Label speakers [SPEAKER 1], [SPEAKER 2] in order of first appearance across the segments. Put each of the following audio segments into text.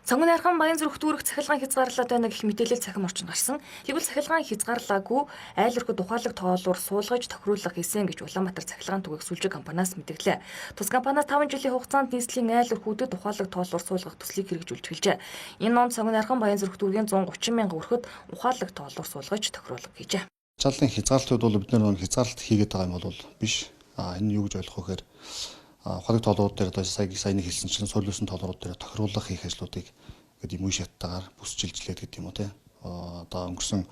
[SPEAKER 1] Сонгон Архан Баянзүрх дүүрэх цахилгаан хязгаарлаад байна гэх мэдээлэл цахим орчинд гарсан. Тэгвэл цахилгаан хязгаарлаагүй айл өрхөд ухаалаг тооллоор суулгаж тохируулах хийсэн гэж Улаанбаатар цахилгаан түгээх сүлжээ компаниас мэдээлээ. Тус компаниас 5 жилийн хугацаанд нийслэлийн айл өрхүүдэд ухаалаг тооллоор суулгах төслийг хэрэгжүүлж эхэлжээ. Энэ он Сонгон Архан Баянзүрх дүүргийн 130 мянган өрхөд ухаалаг тооллоор суулгаж тохируулах хийжээ.
[SPEAKER 2] Чадлын хязгаарлалтууд бол бид нэр хязгаарлалт хийгээд байгаа юм бол биш. Энэ юу гэж ойлгох вэ гэхээр ухаалаг тоолрууд дээр одоо саяны хэлсэн чинь сольюшн тоолрууд дээр тохируулах хийх ажлуудыг гэдэг юм уу шаттайгаар бүсчилжлээд гэдэг юм уу те. Одоо өнгөрсөн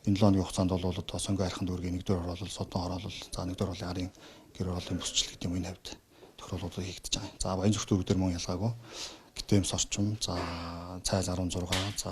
[SPEAKER 2] энэ 7 хоногийн хугацаанд бол одоо Сонгон Архан дүүргийн 1-р хороолол, Содон хороолол, за 1-р хорооллын арын гэр хорооллын бүсчил гэдэг юм энэ хавьд тохируулалтыг хийгдэж байгаа. За Баянзүрх дүүрэг дээр мөн ялгаагүй. Гитэмс орчим, за цайл 16, за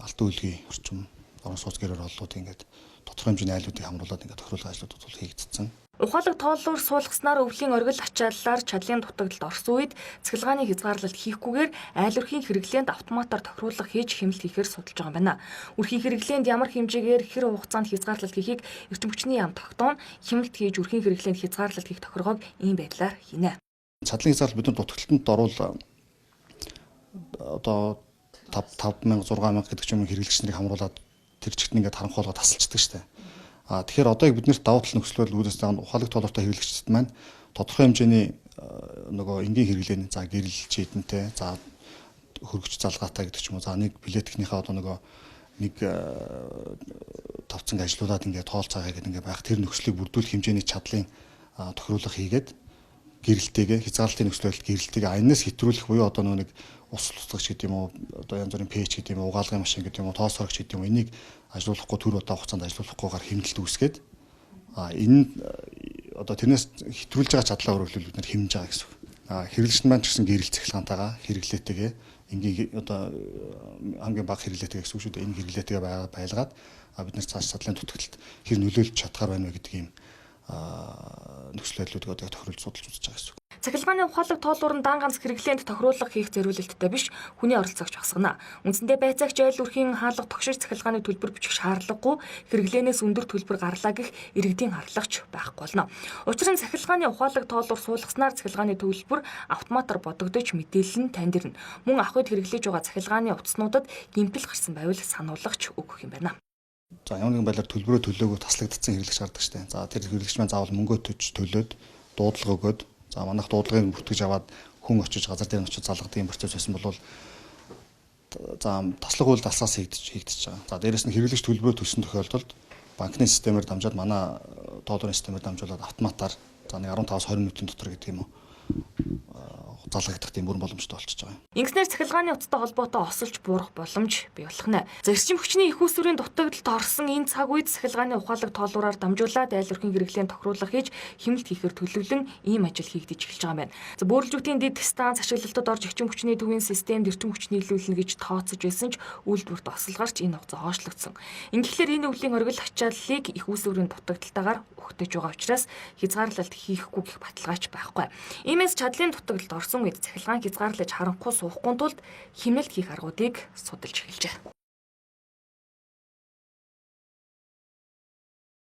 [SPEAKER 2] алтан үлгийн орчим, орон сууц гэр хорооллууд ингээд тодорхой хэмжээний айлуудыг хамруулад ингээд тохируулах ажлууд бол хийгдсэн.
[SPEAKER 1] Ухаалаг тооллоор суулгаснаар өвлийн оргил ачааллаар чадлын дутагдалд орсон үед цахилгааны хязгаарлалт хийхгүйгээр айл өрхийн хэрэглээнд автоматар тохируулах хийж хэмнэлт хийхээр судалж байгаа юм байна. Өрхийн хэрэглээнд ямар хэмжээгээр хэр хугацаанд хязгаарлалт хийхийг эрчим хүчний яам тогтоон хэмнэлт хийж өрхийн хэрэглээнд хязгаарлалт хийх тохиргоог ийм байдлаар хийнэ.
[SPEAKER 2] Чадлын хязгаарлалт бидний дутагдлалтанд оруул одоо 5000 6000 гэдэг ч юм хэрэглэгч нарыг хамруулад тэр чигт ингээд харанхуулгаад тасалчдаг шүү дээ. Тэгэхээр одоо яг биднэрт давуу тал нөхцөл байдал үүдээс байгаа ухаалаг тоолортой хэрэглэгчдэд маань тодорхой хэмжээний нөгөө энгийн хэрэглээний за гэрэл чийдэнтэй за хөргөч залгаатай гэдэг ч юм уу за нэг билетийнхээ одоо нөгөө нэг тавцанг ажилуулад ингээд тоолцаагаа гэдэг ингээд байх тэр нөхцөлийг бүрдүүлэх хэмжээний чадлын тохируулах хийгээд гэрэлтэйгээ хязгаарлалтын нөхцөл байдал гэрэлтэйгээ аянаас хэтрүүлэх буюу одоо нэг ус тусгагч гэдэг юм уу одоо янз бүрийн пэйж гэдэг юм уу угаалгын машин гэдэг юм уу тоос хорогч гэдэг юм уу энийг ажилуулахгүй төр удаа хугацаанд ажилуулахгүйгээр хэмнэлт үүсгээд энэ одоо тэрнээс хэтрүүлж байгаа чадлаа өргөлөл бид нэр хэмнэж байгаа гэсэн үг. Хэрэглэгчд маань ч гэсэн гэрэл цахилгаантайгаа хэрэглээтэйгээ ингийн одоо хамгийн бага хэрэглээтэйгээ гэсэн үг шүү дээ. Энэ хэрэглээтэйгээ байлгаад бид нар цааш чадлын дутагдлалд хэр нөлөөлж чадхаар байна вэ гэдэг ийм нөхцөл байдлуудыг одоо тохируулж судалж үзэж байгаа гэсэн үг.
[SPEAKER 1] Цахилгааны ухаалаг тооллоор нь дан ганц хэрэглээнд тохируулах хийх зориулалттай биш хүний оролцоогч багасгана. Үндсэндээ байцаагч айл өрхийн хаалга тогшиж цахилгааны төлбөр бичих шаардлагагүй хэрэглээнээс өндөр төлбөр гарлаа гэх иргэдийн харлагч байхгүй болно. Учир нь цахилгааны ухаалаг тооллоор суулгаснаар цахилгааны төлбөр автоматар бодогдож мэдээлэл нь танд ирнэ. Мөн авах үед хэрэглэж байгаа цахилгааны утаснуудад гэмтэл гарсан байвал сануулгач өгөх юм байна.
[SPEAKER 2] За ямар нэгэн байдлаар төлбөрөө төлөөгөө таслагдсан хэрэглэгч гардаг штэ. За тэр хэрэглэгч маань заавал мөнгөө төлөөд дуудлага өгөөд за манайх дуудлагыг бүртгэж аваад хүн очиж газар дээр нь очиж залгадаг юм процесс байсан бол за таслах үйл дасгаас хийгдэж байгаа. За дээрэс нь хэрэглэгч төлбөрөө төлсөн тохиолдолд банкны системээр дамжаад манай тоолрын системээр дамжуулаад автоматар за нэг 15-20 минутын дотор гэдэг юм уу залгагдах тийм бүрэн боломжтой болчихж байгаа.
[SPEAKER 1] Ингэснээр цахилгааны утастай холбоотой осолж буурах боломж бий болох нэ. За эрчим хүчний их үүсвэрийн дутагдалд орсон энэ цаг үед цахилгааны ухаалаг тооллуураар дамжуулаад айл өрхийн хэрэглээнд тохируулах хийж хэмнэлт хийхээр төлөвлөн ийм ажил хийгдэж эхэлж байгаа юм байна. За бөөрөлжүүдийн дэд станц ашиглалтад орж эрчим хүчний төвийн системд эрчим хүчний нийлүүлнэ гэж тооцож байсан ч үйлдвэрт осолгарч энэ хугацаа хойшлогдсон. Ингэхлээр энэ өвлийн оргил ачааллыг их үүсвэрийн дутагдалтайгаар өгтөж байгаа учраас хязгаарлалт хийхгүй гэх баталгаач байхгүй. Иймээс чадлын дутагдалд орсон үед цахилгаан хязгаарлаж харанхуй суухгүй тулд хэмнэлт хийх аргуудыг судалж эхэлжээ.